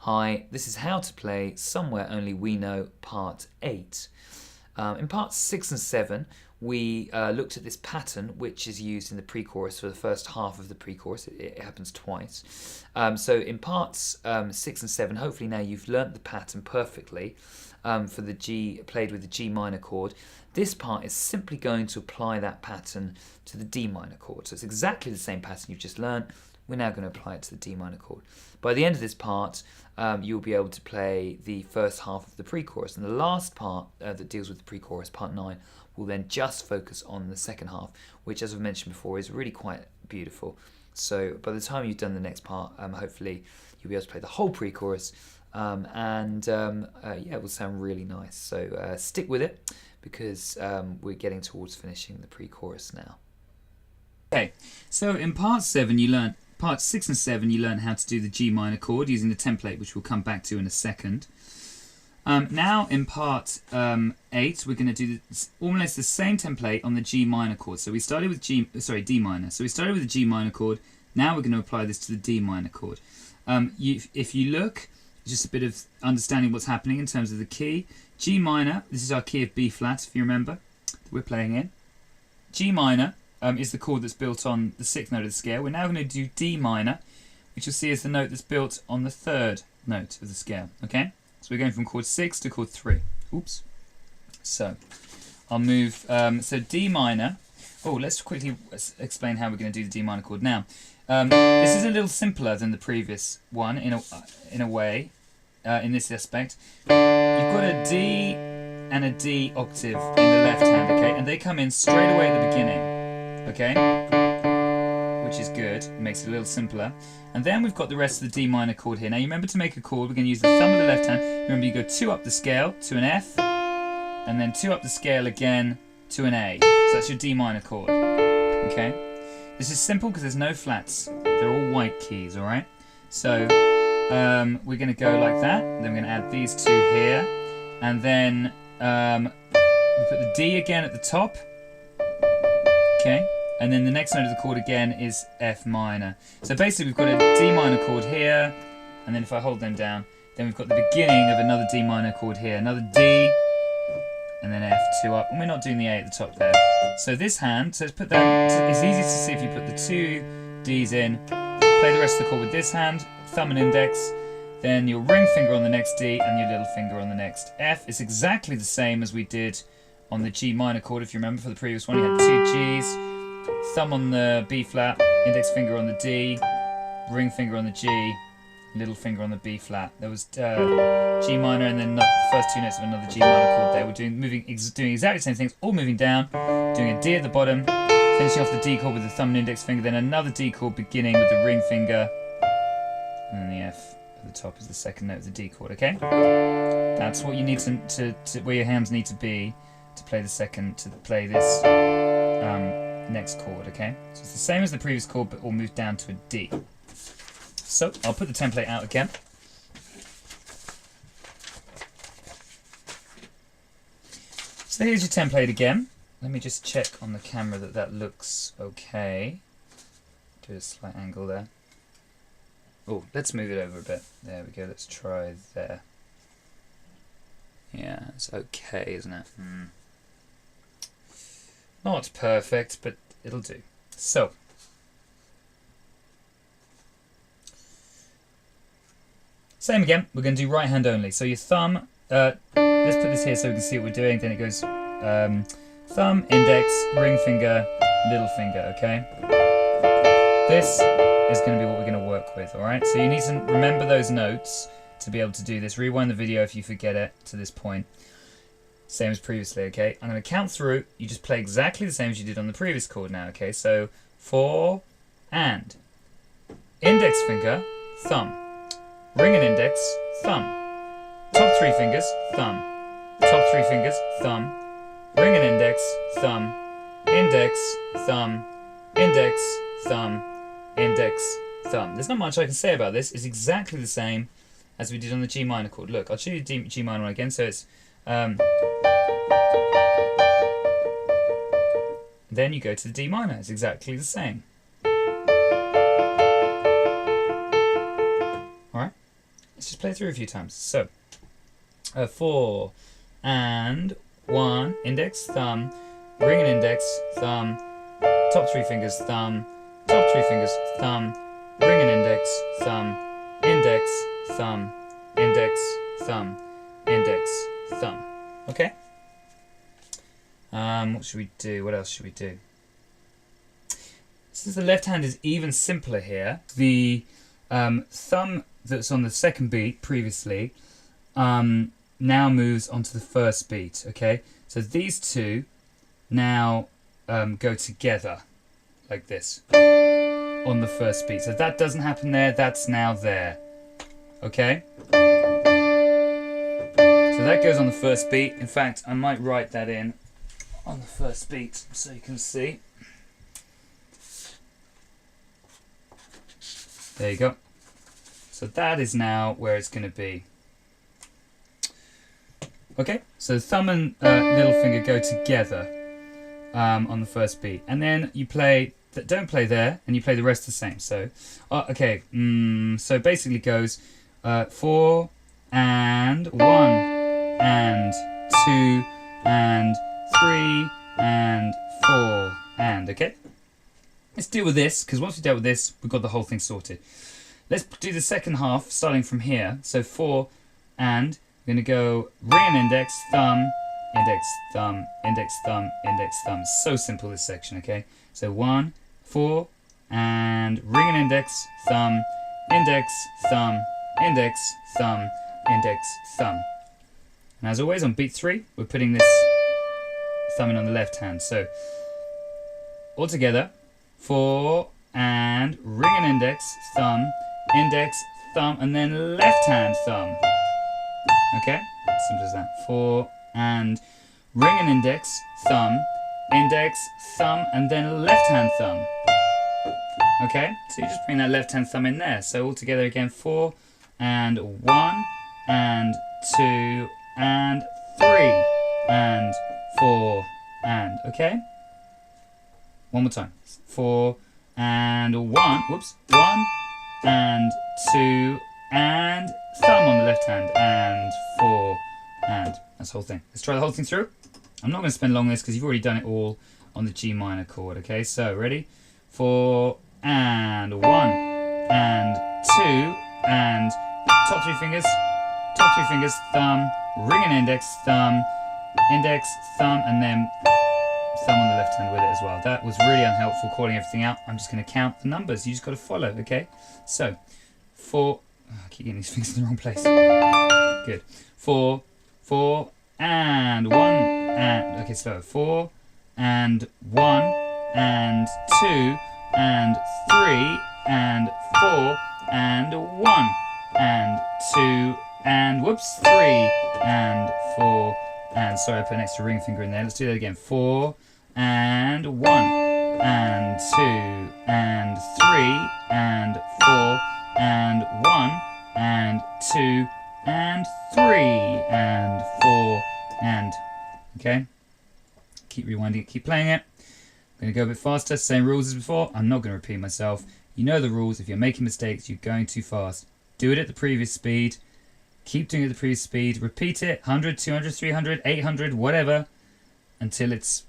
Hi, this is How to Play Somewhere Only We Know Part 8. In Parts 6 and 7, we looked at this pattern which is used in the pre-chorus for the first half of the pre-chorus. It happens twice. So in Parts 6 and 7, hopefully now you've learnt the pattern perfectly for the G, played with the G minor chord. This part is simply going to apply that pattern to the D minor chord. So it's exactly the same pattern you've just learnt. We're now going to apply it to the D minor chord. By the end of this part, you'll be able to play the first half of the pre-chorus, and the last part that deals with the pre-chorus, part 9, will then just focus on the second half, which, as I've mentioned before, is really quite beautiful. So by the time you've done the next part, hopefully you'll be able to play the whole pre-chorus, yeah, it will sound really nice. So stick with it, because we're getting towards finishing the pre-chorus now. Okay, so in part 7 you learned Parts 6 and 7, you learn how to do the G minor chord using the template, which we'll come back to in a second. Now in part 8, we're going to do almost the same template on the G minor chord. So we started with D minor. So we started with the G minor chord. Now we're going to apply this to the D minor chord. If you look, just a bit of understanding what's happening in terms of the key. G minor, this is our key of B flat, if you remember, that we're playing in. G minor is the chord that's built on the 6th note of the scale. We're now going to do D minor, which you'll see is the note that's built on the 3rd note of the scale. Okay, so we're going from chord 6 to chord 3. Oops. So I'll move. So D minor. Oh, let's quickly explain how we're going to do the D minor chord now. This is a little simpler than the previous one in a way. In this aspect, you've got a D and a D octave in the left hand. Okay, and they come in straight away at the beginning. Okay, which is good. It makes it a little simpler. And then we've got the rest of the D minor chord here. Now you remember to make a chord, we're going to use the thumb of the left hand. Remember, you go 2 up the scale to an F, and then 2 up the scale again to an A. So that's your D minor chord. Okay, this is simple because there's no flats. They're all white keys. All right. So we're going to go like that. Then we're going to add these 2 here, and then we put the D again at the top. Okay, and then the next note of the chord again is F minor. So basically we've got a D minor chord here, and then if I hold them down, then we've got the beginning of another D minor chord here, another D, and then F, 2 up, and we're not doing the A at the top there. So this hand, so let's put that, it's easy to see if you put the 2 Ds in, play the rest of the chord with this hand, thumb and index, then your ring finger on the next D, and your little finger on the next F. It's exactly the same as we did on the G minor chord. If you remember for the previous one, you had 2 Gs, thumb on the B flat, index finger on the D, ring finger on the G, little finger on the B flat. There was G minor, and then the first 2 notes of another G minor chord there. We're doing exactly the same things, all moving down, doing a D at the bottom, finishing off the D chord with the thumb and index finger, then another D chord beginning with the ring finger, and then the F at the top is the second note of the D chord. Okay, that's what you need to where your hands need to be to play this next chord. Okay, so it's the same as the previous chord, but we'll move down to a D. So I'll put the template out again. So here's your template again. Let me just check on the camera that looks okay. Do a slight angle there. Oh, let's move it over a bit. There we go. Let's try there. Yeah, it's okay, isn't it? Not perfect, but it'll do. So, same again. We're going to do right hand only. So your thumb, let's put this here so we can see what we're doing. Then it goes thumb, index, ring finger, little finger, okay? This is going to be what we're going to work with, alright? So you need to remember those notes to be able to do this. Rewind the video if you forget it to this point. Same as previously, okay? I'm going to count through. You just play exactly the same as you did on the previous chord now, okay? So 4 and index finger, thumb, ring and index, thumb, top 3 fingers, thumb, top 3 fingers, thumb, ring and index, thumb, index, thumb, index, thumb, index, thumb. There's not much I can say about this. It's exactly the same as we did on the G minor chord. Look, I'll show you the G minor one again. So it's then you go to the D minor. It's exactly the same. Alright? Let's just play through a few times. So 4 and 1, index, thumb, ring and index, thumb, top 3 fingers, thumb, top 3 fingers, thumb, ring and index, thumb, index, thumb, index, thumb, index, thumb. Okay? What should we do? What else should we do? Since the left hand is even simpler here, the thumb that's on the second beat previously now moves onto the first beat, okay? So these two now go together like this on the first beat. So that doesn't happen there, that's now there, okay? So that goes on the first beat. In fact, I might write that in on the first beat so you can see. There you go. So that is now where it's going to be. Okay, so thumb and little finger go together on the first beat, and then you play. Don't play there, and you play the rest the same. So, okay. So basically goes 4 and 1 and 2 and 3 and 4 and okay. Let's deal with this, because once we dealt with this, we've got the whole thing sorted. Let's do the second half, starting from here. So 4 and, we're going to go ring and index, thumb, index, thumb, index, thumb, index, thumb. So simple, this section, okay? So 1, 4, and ring and index, thumb, index, thumb, index, thumb, index, thumb. And as always, on beat 3, we're putting this thumb in on the left hand. So all together, 4 and ring and index, thumb, and then left hand thumb. Okay, simple as that. 4 and ring and index, thumb, and then left hand thumb. Okay, so you just bring that left hand thumb in there. So all together again, 4 and 1 and 2 and 3 and 4 and okay. One more time. 4 and 1. Whoops. 1 and 2 and thumb on the left hand and 4 and that's the whole thing. Let's try the whole thing through. I'm not going to spend long on this because you've already done it all on the G minor chord. Okay, so ready? 4 and 1 and 2 and top 3 fingers, thumb, ring and index, thumb, and then thumb on the left hand with it as well. That was really unhelpful calling everything out. I'm just going to count the numbers. You just got to follow, okay? So 4, I keep getting these fingers in the wrong place. Good. 4 and 1 and, okay, slow. 4 and 1 and 2 and 3 and 4 and 1 and 2 and whoops, 3 and 4 and sorry, I put an extra ring finger in there. Let's do that again. 4 and 1 and 2 and 3 and 4 and 1 and 2 and 3 and 4 and okay. Keep rewinding it, keep playing it. I'm going to go a bit faster, same rules as before. I'm not going to repeat myself. You know the rules. If you're making mistakes, you're going too fast. Do it at the previous speed. Keep doing it at the previous speed. Repeat it 100, 200, 300, 800, whatever, until it's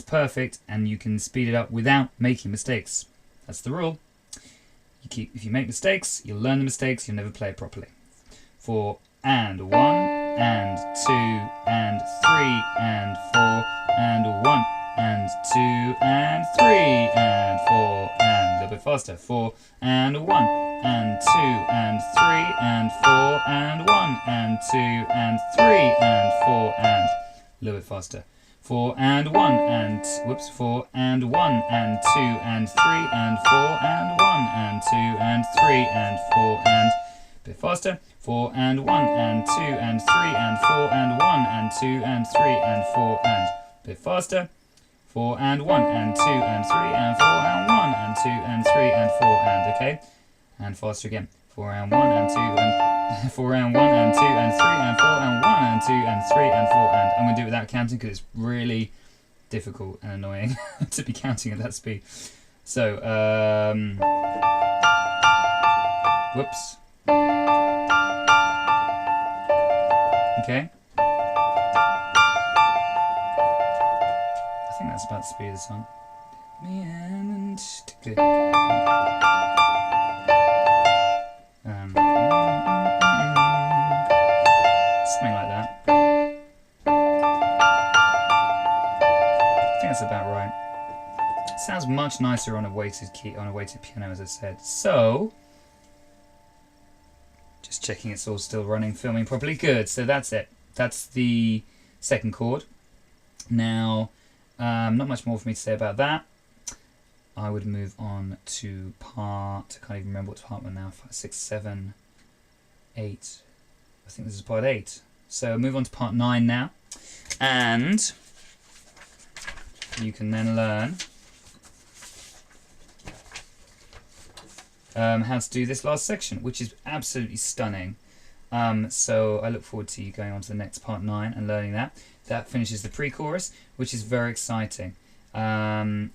perfect and you can speed it up without making mistakes. That's the rule. If you make mistakes, you'll learn the mistakes. You'll never play it properly. 4 and 1 and 2 and 3 and 4 and 1 and 2 and 3 and 4 and a little bit faster. 4 and 1 and 2 and 3 and 4 and 1 and 2 and 3 and 4 and a little bit faster. 4 and 1 and whoops, 4 and 1 and 2 and 3 and 4 and 1 and 2 and 3 and 4 and a bit faster. 4 and 1 and 2 and 3 and 4 and 1 and 2 and 3 and 4 and a bit faster. 4 and 1 and 2 and 3 and 4 and 1 and 2 and 3 and 4 and okay. And faster again. 4 and 1 and 2 and 4 and 1 and 2 and 3 and 4 and 1 and 2 and 3 and 4 and I'm going to do it without counting because it's really difficult and annoying to be counting at that speed. So whoops. Okay. I think that's about the speed of the song. Something like that. I think that's about right. It sounds much nicer on a weighted key, on a weighted piano, as I said. So, just checking it's all still running, filming properly. Good. So that's it. That's the second chord. Now, not much more for me to say about that. I would move on to part, I can't even remember what part we're now, 5, 6, 7, 8. I think this is part 8. So move on to part 9 now. And you can then learn how to do this last section, which is absolutely stunning. So I look forward to you going on to the next part 9 and learning that. That finishes the pre-chorus, which is very exciting. And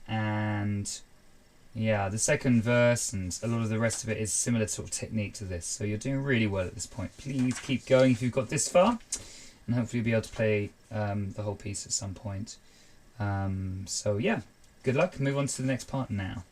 yeah, the second verse and a lot of the rest of it is similar sort of technique to this. So you're doing really well at this point. Please keep going if you've got this far, and hopefully you'll be able to play the whole piece at some point. So yeah, good luck. Move on to the next part now.